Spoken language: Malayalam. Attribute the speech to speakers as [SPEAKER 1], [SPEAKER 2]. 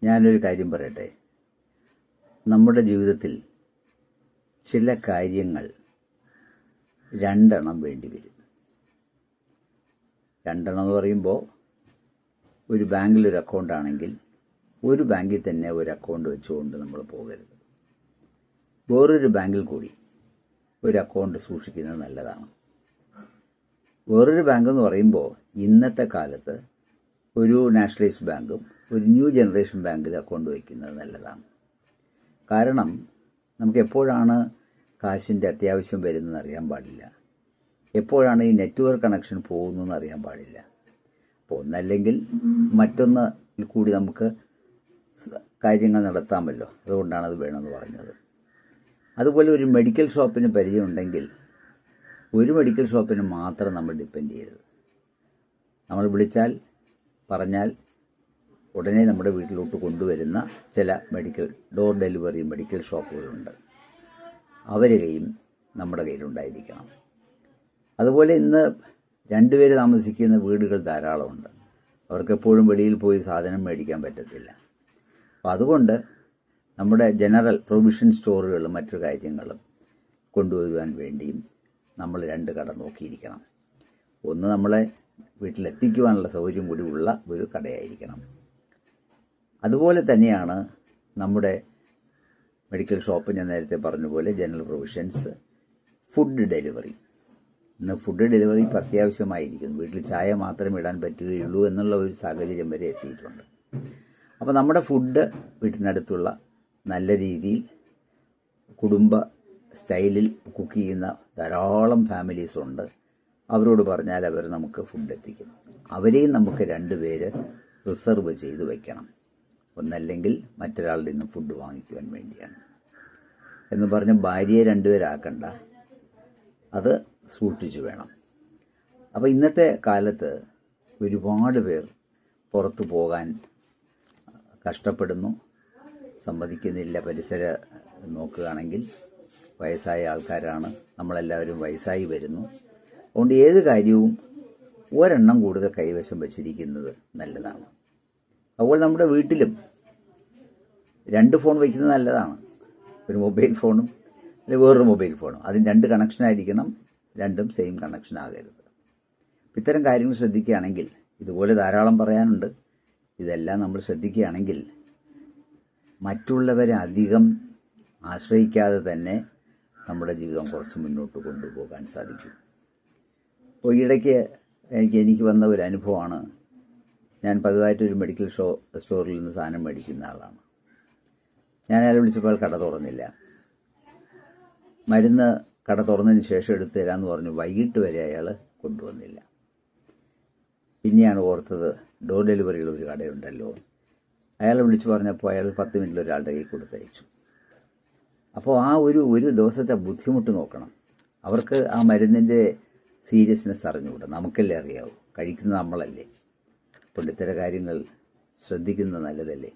[SPEAKER 1] ഞാനൊരു കാര്യം പറയട്ടെ. നമ്മുടെ ജീവിതത്തിൽ ചില കാര്യങ്ങൾ രണ്ടെണ്ണം വേണ്ടി വരും. രണ്ടെണ്ണം എന്ന് പറയുമ്പോൾ, ഒരു ബാങ്കിലൊരു അക്കൗണ്ട് ആണെങ്കിൽ ഒരു ബാങ്കിൽ തന്നെ ഒരു അക്കൗണ്ട് വെച്ചുകൊണ്ട് നമ്മൾ പോകരുത്. വേറൊരു ബാങ്കിൽ കൂടി ഒരു അക്കൗണ്ട് സൂക്ഷിക്കുന്നത് നല്ലതാണ്. വേറൊരു ബാങ്ക് എന്ന് പറയുമ്പോൾ, ഇന്നത്തെ കാലത്ത് ഒരു നാഷണലൈസ്ഡ് ബാങ്കും ഒരു ന്യൂ ജനറേഷൻ ബാങ്കിൽ അക്കൗണ്ട് വയ്ക്കുന്നത് നല്ലതാണ്. കാരണം നമുക്ക് എപ്പോഴാണ് കാശിൻ്റെ അത്യാവശ്യം വരുന്നതെന്ന് അറിയാൻ പാടില്ല. എപ്പോഴാണ് ഈ നെറ്റ്വർക്ക് കണക്ഷൻ പോകുന്നതെന്ന് അറിയാൻ പാടില്ല. അപ്പോൾ ഒന്നല്ലെങ്കിൽ മറ്റൊന്നിൽ കൂടി നമുക്ക് കാര്യങ്ങൾ നടത്താമല്ലോ. അതുകൊണ്ടാണ് അത് വേണമെന്ന് പറഞ്ഞത്. അതുപോലെ ഒരു മെഡിക്കൽ ഷോപ്പിന് പരിചയമുണ്ടെങ്കിൽ ഒരു മെഡിക്കൽ ഷോപ്പിന് മാത്രം നമ്മൾ ഡിപ്പെൻഡ് ചെയ്യരുത്. നമ്മൾ വിളിച്ചാൽ പറഞ്ഞാൽ ഉടനെ നമ്മുടെ വീട്ടിലോട്ട് കൊണ്ടുവരുന്ന ചില ഡോർ ഡെലിവറി മെഡിക്കൽ ഷോപ്പുകളുണ്ട്. അവരുടെയും നമ്മുടെ കയ്യിലുണ്ടായിരിക്കണം. അതുപോലെ ഇന്ന് രണ്ടുപേര് താമസിക്കുന്ന വീടുകൾ ധാരാളമുണ്ട്. അവർക്കെപ്പോഴും വെളിയിൽ പോയി സാധനം മേടിക്കാൻ പറ്റത്തില്ല. അപ്പോൾ അതുകൊണ്ട് നമ്മുടെ ജനറൽ പ്രൊവിഷൻ സ്റ്റോറുകളും മറ്റു കാര്യങ്ങളും കൊണ്ടുവരുവാൻ വേണ്ടിയും നമ്മൾ രണ്ട് കട നോക്കിയിരിക്കണം. ഒന്ന് നമ്മളെ വീട്ടിലെത്തിക്കുവാനുള്ള സൗകര്യം കൂടി ഉള്ള ഒരു കടയായിരിക്കണം. അതുപോലെ തന്നെയാണ് നമ്മുടെ മെഡിക്കൽ ഷോപ്പ്. ഞാൻ നേരത്തെ പറഞ്ഞ പോലെ ജനറൽ പ്രൊവിഷൻസ്, ഫുഡ് ഡെലിവറി. ഇന്ന് ഫുഡ് ഡെലിവറി ഇപ്പോൾ അത്യാവശ്യമായിരിക്കുന്നു. വീട്ടിൽ ചായ മാത്രമേ ഇടാൻ പറ്റുകയുള്ളൂ എന്നുള്ള ഒരു സാഹചര്യം വരെ എത്തിയിട്ടുണ്ട്. അപ്പോൾ നമ്മുടെ ഫുഡ് വീട്ടിനടുത്തുള്ള നല്ല രീതിയിൽ കുടുംബ സ്റ്റൈലിൽ കുക്ക് ചെയ്യുന്ന ധാരാളം ഫാമിലീസുണ്ട്. അവരോട് പറഞ്ഞാൽ അവർ നമുക്ക് ഫുഡ് എത്തിക്കും. അവരെയും നമുക്ക് രണ്ടുപേര് റിസർവ് ചെയ്ത് വയ്ക്കണം. ഒന്നല്ലെങ്കിൽ മറ്റൊരാളുടെ നിന്ന് ഫുഡ് വാങ്ങിക്കുവാൻ വേണ്ടിയാണ് എന്ന് പറഞ്ഞ് ഭാര്യയെ രണ്ടുപേരാക്കണ്ട, അത് സൂക്ഷിച്ചു വേണം. അപ്പോൾ ഇന്നത്തെ കാലത്ത് ഒരുപാട് പേർ പുറത്തു പോകാൻ കഷ്ടപ്പെടുന്നു, സമ്മതിക്കുന്നില്ല. പരിസരം നോക്കുകയാണെങ്കിൽ വയസ്സായ ആൾക്കാരാണ്, നമ്മളെല്ലാവരും വയസ്സായി വരുന്നു. അതുകൊണ്ട് ഏത് കാര്യവും ഒരെണ്ണം കൂടുതൽ കൈവശം വച്ചിരിക്കുന്നത് നല്ലതാണ്. അതുപോലെ നമ്മുടെ വീട്ടിലും 2 ഫോൺ വയ്ക്കുന്നത് നല്ലതാണ്. ഒരു മൊബൈൽ ഫോണും അല്ലെങ്കിൽ വേറൊരു മൊബൈൽ ഫോണും, അതിന് 2 കണക്ഷനായിരിക്കണം. രണ്ടും സെയിം കണക്ഷൻ ആകരുത്. ഇത്തരം കാര്യങ്ങൾ ശ്രദ്ധിക്കുകയാണെങ്കിൽ, ഇതുപോലെ ധാരാളം പറയാനുണ്ട്. ഇതെല്ലാം നമ്മൾ ശ്രദ്ധിക്കുകയാണെങ്കിൽ മറ്റുള്ളവരെ അധികം ആശ്രയിക്കാതെ തന്നെ നമ്മുടെ ജീവിതം കുറച്ച് മുന്നോട്ട് കൊണ്ടുപോകാൻ സാധിക്കും. അപ്പോൾ ഈയിടയ്ക്ക് എനിക്ക് വന്ന ഒരു അനുഭവമാണ്. ഞാൻ പതിവായിട്ടൊരു മെഡിക്കൽ സ്റ്റോറിൽ നിന്ന് സാധനം മേടിക്കുന്ന ആളാണ്. ഞാൻ അയാളെ വിളിച്ചപ്പോൾ കട തുറന്നില്ല. മരുന്ന് കട തുറന്നതിന് ശേഷം എടുത്തു തരാമെന്ന് പറഞ്ഞു. വൈകിട്ട് വരെ അയാൾ കൊണ്ടുവന്നില്ല. പിന്നെയാണ് ഓർത്തത്, ഡോർ ഡെലിവറിയിൽ ഒരു കടയുണ്ടല്ലോ. അയാളെ വിളിച്ച് പറഞ്ഞപ്പോൾ അയാൾ 10 മിനിറ്റിൽ ഒരാളുടെ കയ്യിൽ കൊടുത്തയച്ചു. അപ്പോൾ ആ ഒരു ദിവസത്തെ ബുദ്ധിമുട്ട് നോക്കണം. അവർക്ക് ആ മരുന്നിൻ്റെ സീരിയസ്നെസ് അറിഞ്ഞുകൂടാ. നമുക്കല്ലേ അറിയാവൂ, കഴിക്കുന്നത് നമ്മളല്ലേ. അപ്പോൾ ഇത്തരം കാര്യങ്ങൾ ശ്രദ്ധിക്കുന്നത് നല്ലതല്ലേ.